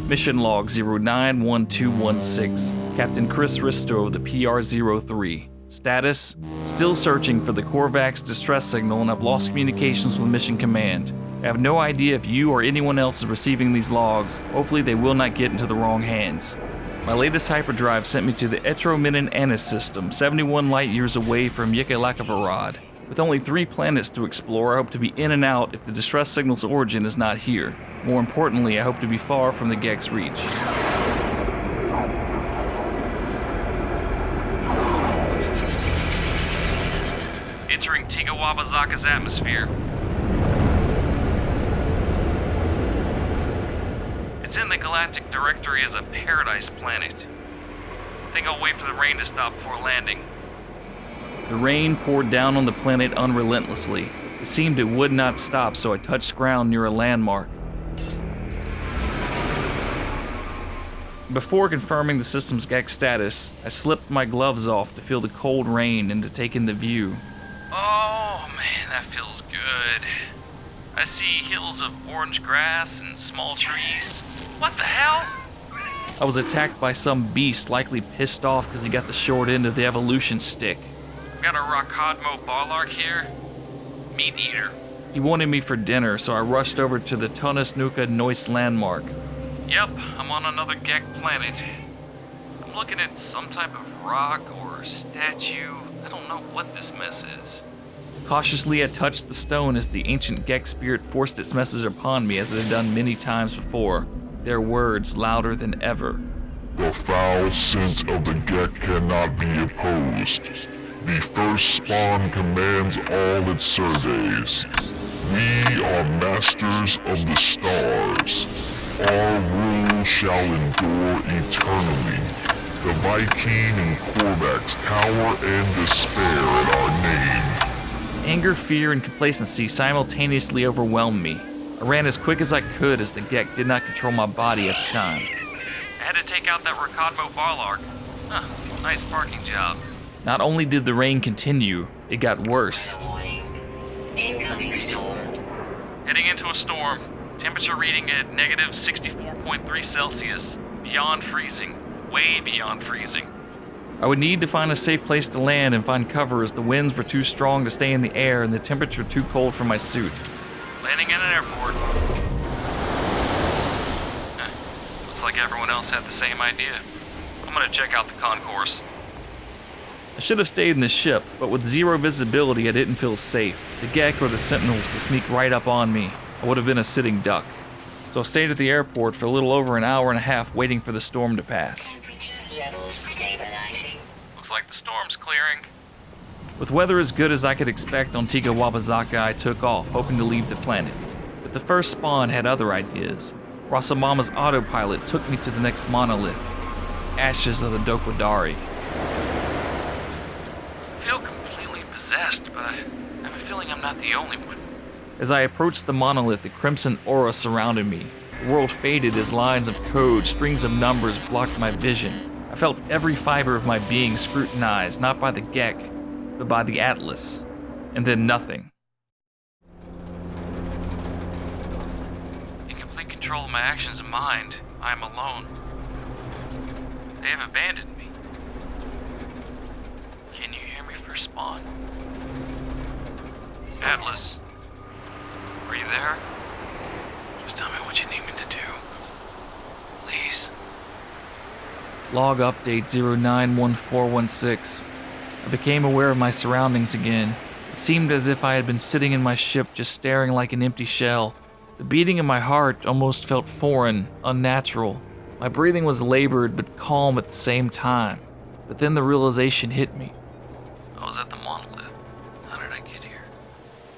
Mission Log 091216. Captain Chris Risto of the PR-03. Status: still searching for the Korvax distress signal and have lost communications with Mission Command. I have no idea if you or anyone else is receiving these logs. Hopefully they will not get into the wrong hands. My latest hyperdrive sent me to the Etrominin Anis system, 71 light years away from Yikalakovorodv. With only 3 planets to explore, I hope to be in and out if the distress signal's origin is not here. More importantly, I hope to be far from the Gek's reach. Entering Tigawabazaka's atmosphere. It's in the galactic directory as a paradise planet. I think I'll wait for the rain to stop before landing. The rain poured down on the planet unrelentlessly. It seemed it would not stop, so I touched ground near a landmark. Before confirming the system's Gek status, I slipped my gloves off to feel the cold rain and to take in the view. Oh man, that feels good. I see hills of orange grass and small trees. What the hell? I was attacked by some beast, likely pissed off because he got the short end of the evolution stick. Got a Rakadmo Barlark here. Meat eater. He wanted me for dinner, so I rushed over to the Tunis Nuka Noise landmark. Yep, I'm on another Gek planet. I'm looking at some type of rock or statue. I don't know what this mess is. Cautiously, I touched the stone as the ancient Gek spirit forced its message upon me as it had done many times before, their words louder than ever. The foul scent of the Gek cannot be opposed. The first spawn commands all its surveys. We are masters of the stars. Our rule shall endure eternally. The Viking and Korvax cower and despair at our name. Anger, fear, and complacency simultaneously overwhelmed me. I ran as quick as I could as the Gek did not control my body at the time. I had to take out that Rakadmo Barlark. Nice parking job. Not only did the rain continue, it got worse. Warning. Incoming storm. Heading into a storm. Temperature reading at negative 64.3 Celsius. Beyond freezing. Way beyond freezing. I would need to find a safe place to land and find cover as the winds were too strong to stay in the air and the temperature too cold for my suit. Landing in an airport. Looks like everyone else had the same idea. I'm gonna check out the concourse. I should have stayed in the ship, but with zero visibility, I didn't feel safe. The Gek or the Sentinels could sneak right up on me. I would have been a sitting duck. So I stayed at the airport for a little over an hour and a half waiting for the storm to pass. Temperature levels stabilizing. Looks like the storm's clearing. With weather as good as I could expect on Tigawabazaka, I took off, hoping to leave the planet. But the first spawn had other ideas. Rasamama's autopilot took me to the next monolith. Ashes of the Dokwadari. I feel completely possessed, but I have a feeling I'm not the only one. As I approached the monolith, the crimson aura surrounded me. The world faded as lines of code, strings of numbers blocked my vision. I felt every fiber of my being scrutinized, not by the Gek, but by the Atlas. And then nothing. In complete control of my actions and mind, I am alone. They have abandoned me. Can you hear me first spawn? Atlas, are you there? Just tell me what you need me to do. Please. Log update 091416. I became aware of my surroundings again. It seemed as if I had been sitting in my ship just staring like an empty shell. The beating of my heart almost felt foreign, unnatural. My breathing was labored but calm at the same time. But then the realization hit me. I was at the Monolith. How did I get here?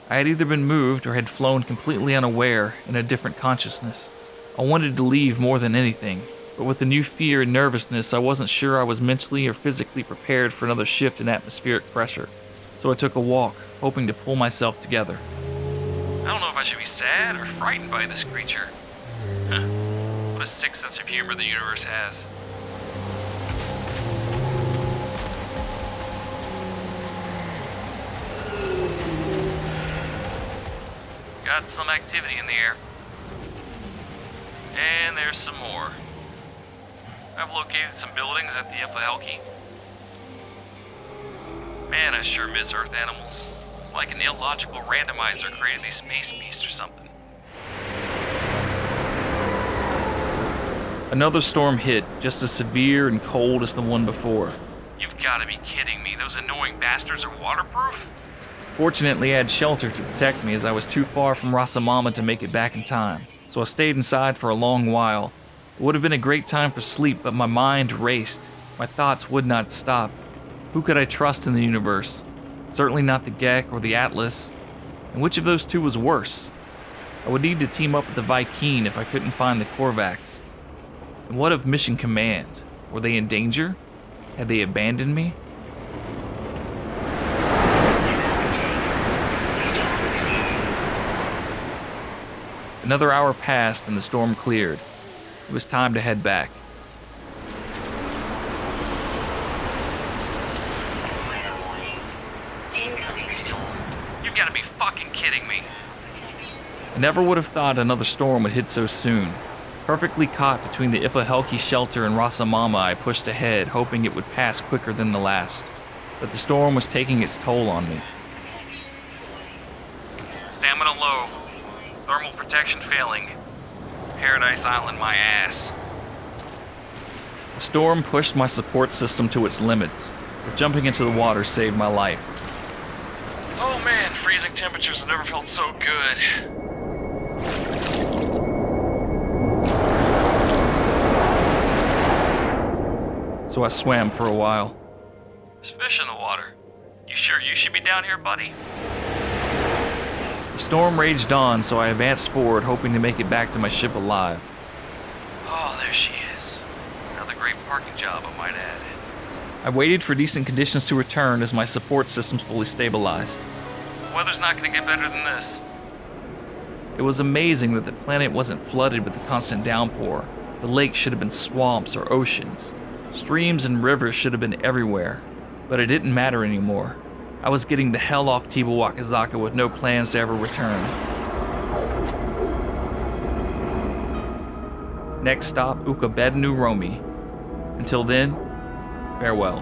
I had either been moved or had flown completely unaware in a different consciousness. I wanted to leave more than anything, but with the new fear and nervousness, I wasn't sure I was mentally or physically prepared for another shift in atmospheric pressure. So I took a walk, hoping to pull myself together. I don't know if I should be sad or frightened by this creature. What a sick sense of humor the universe has. Got some activity in the air. And there's some more. I've located some buildings at the Yikalakovorodv. Man, I sure miss Earth animals. It's like an illogical randomizer created these space beasts or something. Another storm hit, just as severe and cold as the one before. You've got to be kidding me. Those annoying bastards are waterproof? Fortunately, I had shelter to protect me as I was too far from Rasamama to make it back in time, so I stayed inside for a long while. It would have been a great time for sleep, but my mind raced. My thoughts would not stop. Who could I trust in the universe? Certainly not the Gek or the Atlas. And which of those two was worse? I would need to team up with the Viking if I couldn't find the Korvax. And what of Mission Command? Were they in danger? Had they abandoned me? Another hour passed and the storm cleared. It was time to head back. Weather warning. Incoming storm. You've got to be fucking kidding me. I never would have thought another storm would hit so soon. Perfectly caught between the Yikalakovorodv shelter and Rasamama, I pushed ahead, hoping it would pass quicker than the last. But the storm was taking its toll on me. Stamina low. Thermal protection failing. Paradise Island my ass. The storm pushed my support system to its limits, but jumping into the water saved my life. Oh man, freezing temperatures have never felt so good. So I swam for a while. There's fish in the water. You sure you should be down here, buddy? The storm raged on, so I advanced forward, hoping to make it back to my ship alive. Oh, there she is. Another great parking job, I might add. I waited for decent conditions to return as my support systems fully stabilized. The weather's not going to get better than this. It was amazing that the planet wasn't flooded with the constant downpour. The lake should have been swamps or oceans. Streams and rivers should have been everywhere, but it didn't matter anymore. I was getting the hell off Tigawabazaka with no plans to ever return. Next stop, Ukabednu Romi. Until then, farewell.